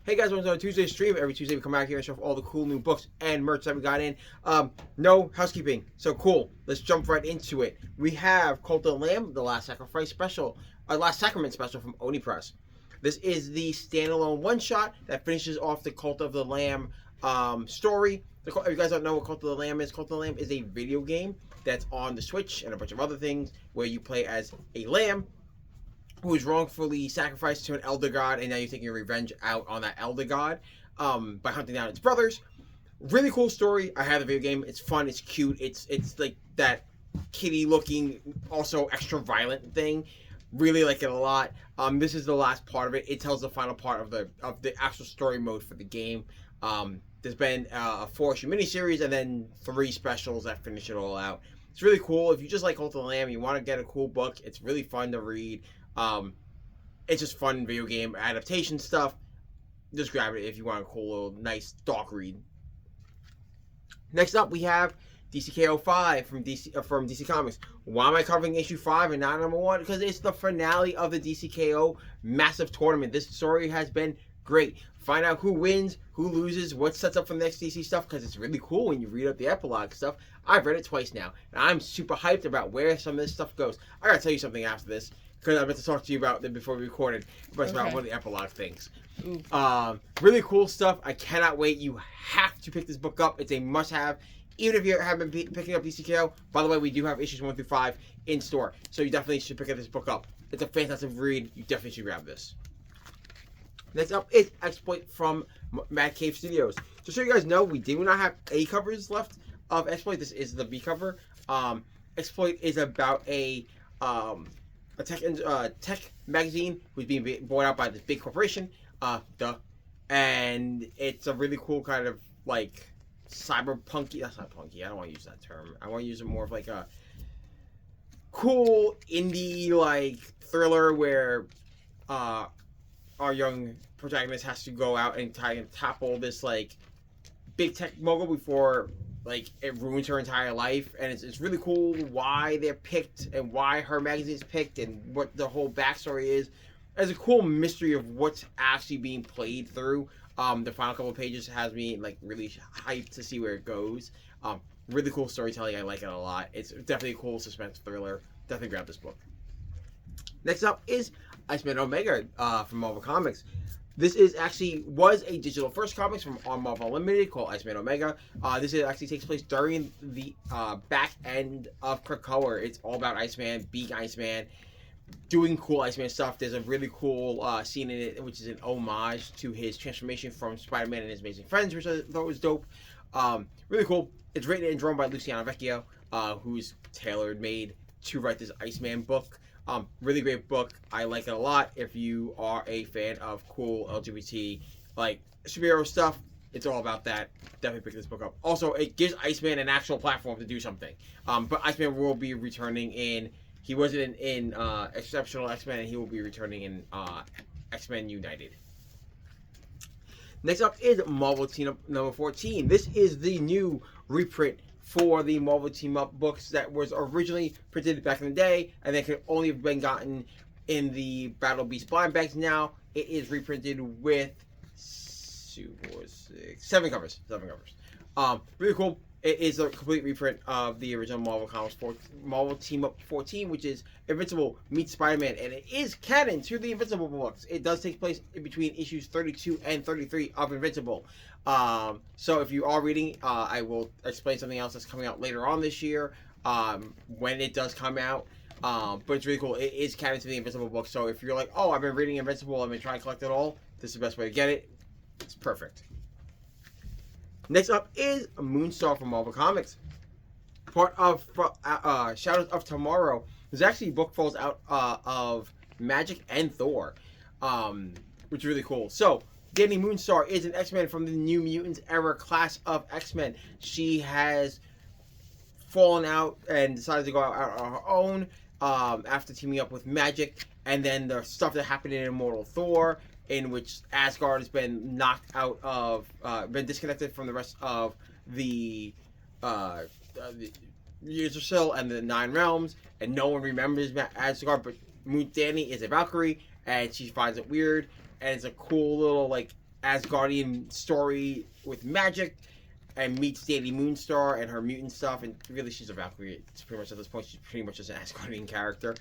Hey guys, welcome to our Tuesday stream. Every Tuesday we come out here and show off all the cool new books and merch that we got in. No housekeeping, so cool. Let's jump right into it. We have Cult of the Lamb, the Last Sacrifice special, Last Sacrament special from Oni Press. This is the standalone one-shot that finishes off the Cult of the Lamb story. If you guys don't know what Cult of the Lamb is, Cult of the Lamb is a video game that's on the Switch and a bunch of other things where you play as a lamb who was wrongfully sacrificed to an elder god, and now you're taking your revenge out on that elder god by hunting down its brothers. Really cool story. I have the video game. It's fun. It's cute. It's like that kitty-looking, also extra violent thing. Really like it a lot. This is the last part of it. It tells the final part of the actual story mode for the game. There's been a 4-issue miniseries and then 3 specials that finish it all out. It's really cool. If you just like Cult of the Lamb, you want to get a cool book. It's really fun to read. It's just fun video game adaptation stuff. Just grab it if you want a cool little nice dark read. Next up we have DCKO 5 from DC Comics. Why am I covering issue 5 and not number 1? Because it's the finale of the DCKO massive tournament. This story has been great. Find out who wins, who loses, what sets up for the next DC stuff, because it's really cool when you read up the epilogue stuff. I've read it twice now, and I'm super hyped about where some of this stuff goes. I gotta tell you something after this, because I meant to talk to you about it before we recorded, but it's about one of the epilogue things. Really cool stuff. I cannot wait. You have to pick this book up. It's a must-have, even if you haven't been picking up DCKO. By the way, we do have issues 1 through 5 in store, so you definitely should pick this book up. It's a fantastic read. You definitely should grab this. Next up is Exploit from Mad Cave Studios. Just so you guys know, we do not have A covers left of Exploit. This is the B cover. Exploit is about a tech magazine who's being bought out by this big corporation. And it's a really cool kind of like cyberpunky. That's not punky. I don't want to use that term. I want to use it more of like a cool indie like thriller where our young protagonist has to go out and try and topple this like big tech mogul before like it ruins her entire life. And it's really cool why they're picked and why her magazine's picked and what the whole backstory is. There's a cool mystery of what's actually being played through. The final couple of pages has me like really hyped to see where it goes. Really cool storytelling. I like it a lot. It's definitely a cool suspense thriller. Definitely grab this book. Next up is Iceman Omega from Marvel Comics. This was a digital first comics from on Marvel Unlimited called Iceman Omega. This actually takes place during the back end of Krakoa. It's all about Iceman, being Iceman, doing cool Iceman stuff. There's a really cool scene in it, which is an homage to his transformation from Spider-Man and His Amazing Friends, which I thought was dope. Really cool. It's written and drawn by Luciano Vecchio, who's tailor-made to write this Iceman book. Really great book. I like it a lot. If you are a fan of cool LGBT like superhero stuff, it's all about that. Definitely pick this book up. Also, it gives Iceman an actual platform to do something. But Iceman will be returning in. He wasn't in Exceptional X-Men, and he will be returning in X-Men United. Next up is Marvel Team Up number 14. This is the new reprint for the Marvel Team Up books that was originally printed back in the day, and they could only have been gotten in the Battle Beast blind bags. Now it is reprinted with 7 covers. Really cool. It is a complete reprint of the original Marvel Comics Marvel Team Up 14, which is Invincible meets Spider-Man, and it is canon to the Invincible books. It does take place in between issues 32 and 33 of Invincible. So if you are reading, I will explain something else that's coming out later on this year when it does come out. But it's really cool. It is canon to the Invincible book. So if you're like, oh, I've been reading Invincible, I've been trying to collect it all, this is the best way to get it. It's perfect. Next up is Moonstar from Marvel Comics. Part of Shadows of Tomorrow. There's actually a book falls out of Magic and Thor, which is really cool. So Danny Moonstar is an X-Men from the New Mutants era class of X-Men. She has fallen out and decided to go out on her own after teaming up with Magic. And then the stuff that happened in Immortal Thor, in which Asgard has been knocked out of, been disconnected from the rest of the Yggdrasil and the 9 realms, and no one remembers Asgard, but Danny is a Valkyrie, and she finds it weird, and it's a cool little like Asgardian story with magic, and meets Danny Moonstar and her mutant stuff. And really, she's a Valkyrie. It's pretty much at this point, she's pretty much just an Asgardian character.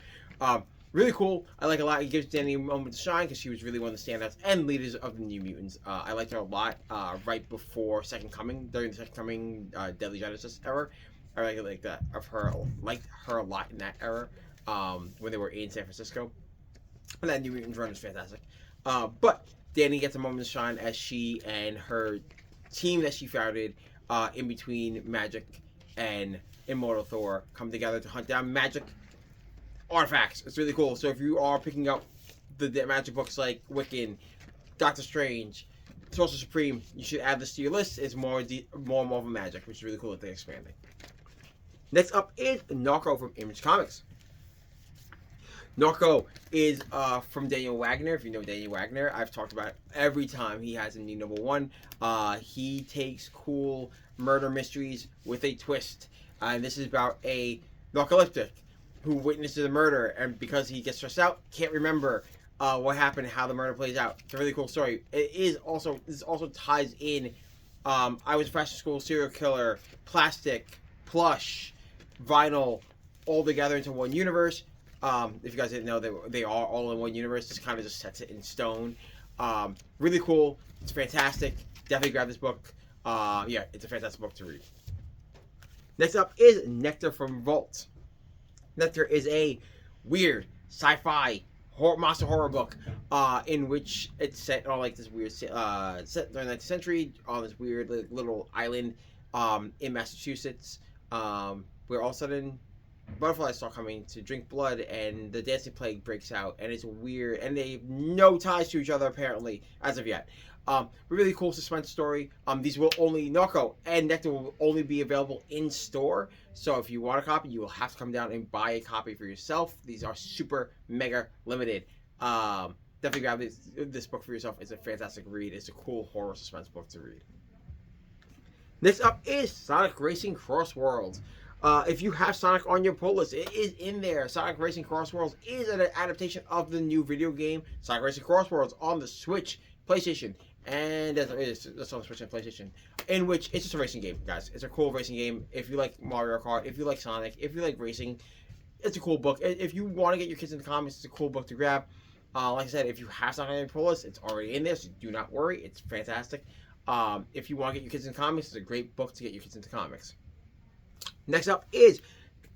Really cool. I like a lot. It gives Danny a moment to shine because she was really one of the standouts and leaders of the New Mutants. I liked her a lot right before Second Coming, during the Second Coming Deadly Genesis era. I really like that of her. Liked her a lot in that era when they were in San Francisco. And that New Mutants run is fantastic. But Danny gets a moment to shine as she and her team that she founded in between Magic and Immortal Thor come together to hunt down magic artifacts. It's really cool. So if you are picking up the magic books like Wiccan, Doctor Strange, Sorcerer Supreme, you should add this to your list. It's more Marvel Magic, which is really cool that they're expanding. Next up is Narco from Image Comics. Narco is from Daniel Wagner. If you know Daniel Wagner, I've talked about it every time he has a new #1. He takes cool murder mysteries with a twist. And this is about a narcoleptic who witnesses a murder, and because he gets stressed out, can't remember what happened and how the murder plays out. It's a really cool story. This also ties in I Was a Fashion School Serial Killer, Plastic, Plush, Vinyl, all together into one universe. If you guys didn't know, they are all in one universe. This kind of just sets it in stone. Really cool. It's fantastic. Definitely grab this book. Yeah, it's a fantastic book to read. Next up is Nectar from Vault. Nectar is a weird sci-fi monster horror book in which it's set on like this weird set during the 19th century on this weird little island in Massachusetts where all of a sudden butterflies start coming to drink blood and the dancing plague breaks out, and it's weird, and they have no ties to each other apparently as of yet. Really cool suspense story. These will only Narco and Nectar will only be available in store. So if you want a copy, you will have to come down and buy a copy for yourself. These are super mega limited. Definitely grab this book for yourself. It's a fantastic read. It's a cool horror suspense book to read. Next up is Sonic Racing Cross Worlds. If you have Sonic on your pull list, it is in there. Sonic Racing Cross Worlds is an adaptation of the new video game Sonic Racing Cross Worlds on the Switch, PlayStation, and that's on the Switch and PlayStation, in which it's just a racing game, guys. It's a cool racing game. If you like Mario Kart, if you like Sonic, if you like racing, it's a cool book. If you want to get your kids into comics, it's a cool book to grab. Like I said, if you have Sonic on your pull list, it's already in there, so do not worry. It's fantastic. If you want to get your kids into comics, it's a great book to get your kids into comics. Next up is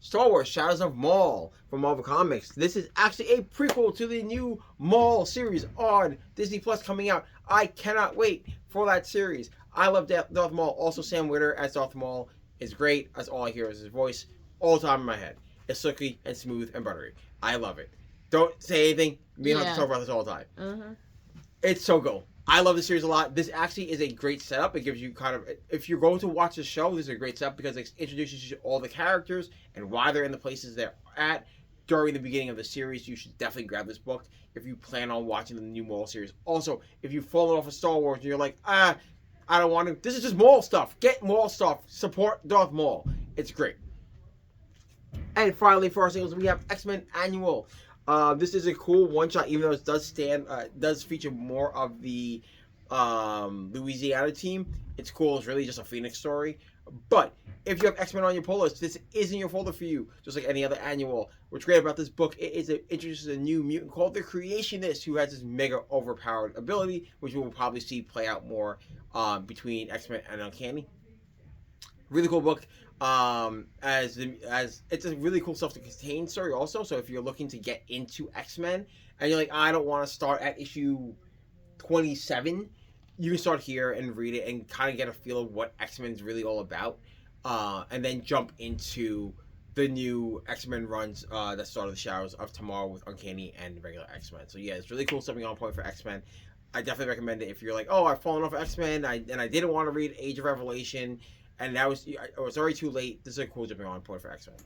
Star Wars Shadows of Maul from Marvel Comics. This is actually a prequel to the new Maul series on Disney Plus coming out. I cannot wait for that series. I love Darth Maul. Also, Sam Witwer as Darth Maul is great. That's all I hear is his voice all the time in my head. It's silky and smooth and buttery. I love it. Don't say anything. Me and Hunter talk about this all the time. It's so cool. I love this series a lot. This actually is a great setup. It gives you kind of, if you're going to watch the show, this is a great setup because it introduces you to all the characters and why they're in the places they're at during the beginning of the series. You should definitely grab this book if you plan on watching the new Maul series. Also, if you've fallen off of Star Wars and you're like, I don't want to, this is just Maul stuff. Get Maul stuff. Support Darth Maul. It's great. And finally, for our singles, we have X-Men Annual. This is a cool one-shot, even though it does feature more of the Louisiana team. It's cool. It's really just a Phoenix story. But if you have X-Men on your pull list, this isn't your folder for you, just like any other annual. What's great about this book, it introduces a new mutant called the Creationist, who has this mega overpowered ability, which we will probably see play out more between X-Men and Uncanny. Really cool book. As it's a really cool self-contained story also. So if you're looking to get into X-Men and you're like, I don't want to start at issue 27, you can start here and read it and kind of get a feel of what X-Men is really all about, and then jump into the new X-Men runs that start of the Shadows of Tomorrow with Uncanny and regular X-Men. So yeah, it's really cool stepping on point for X-Men. I definitely recommend it if you're like, oh, I've fallen off of X-Men and I didn't want to read Age of Revelation. And that was already too late. This is a cool jumping on point for X-Men.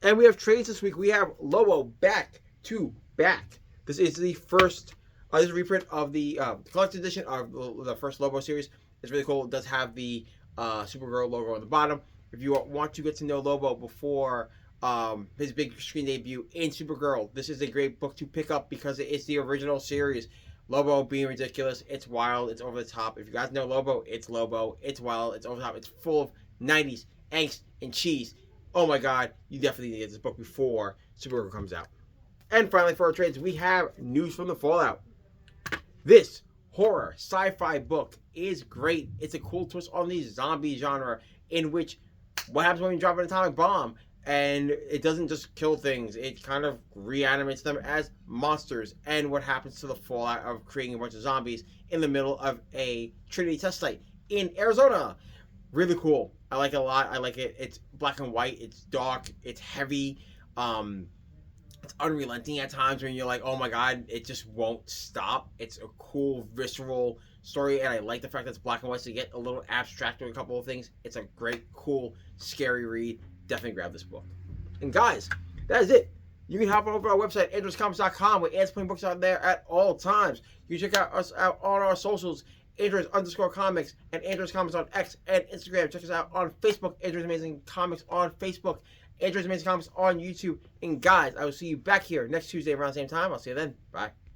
And we have trades this week. We have Lobo back to back. This is the first, this is a reprint of the collector's edition of the first Lobo series. It's really cool. It does have the Supergirl logo on the bottom. If you want to get to know Lobo before his big screen debut in Supergirl, this is a great book to pick up because it is the original series. Lobo being ridiculous. It's wild. It's over the top. If you guys know Lobo, it's Lobo. It's wild. It's over the top. It's full of 90s angst and cheese. Oh my god, you definitely need to get this book before Supergirl comes out. And finally, for our trades, we have news from the Fallout. This horror sci-fi book is great. It's a cool twist on the zombie genre, in which what happens when you drop an atomic bomb and it doesn't just kill things, it kind of reanimates them as monsters, and what happens to the fallout of creating a bunch of zombies in the middle of a Trinity test site in Arizona. Really cool. I like it a lot. I like it. It's black and white. It's dark. It's heavy. It's unrelenting at times when you're like, oh my god, it just won't stop. It's a cool, visceral story, and I like the fact that it's black and white, so you get a little abstract with a couple of things. It's a great, cool, scary read. Definitely grab this book. And guys, that is it. You can hop over to our website, androidscomics.com, where Ant's putting books out there at all times. You can check us out on our socials, androids_comics, and Androids Comics on X and Instagram. Check us out on Facebook, Androids Amazing Comics on Facebook, Androids Amazing Comics on YouTube. And guys, I will see you back here next Tuesday around the same time. I'll see you then. Bye.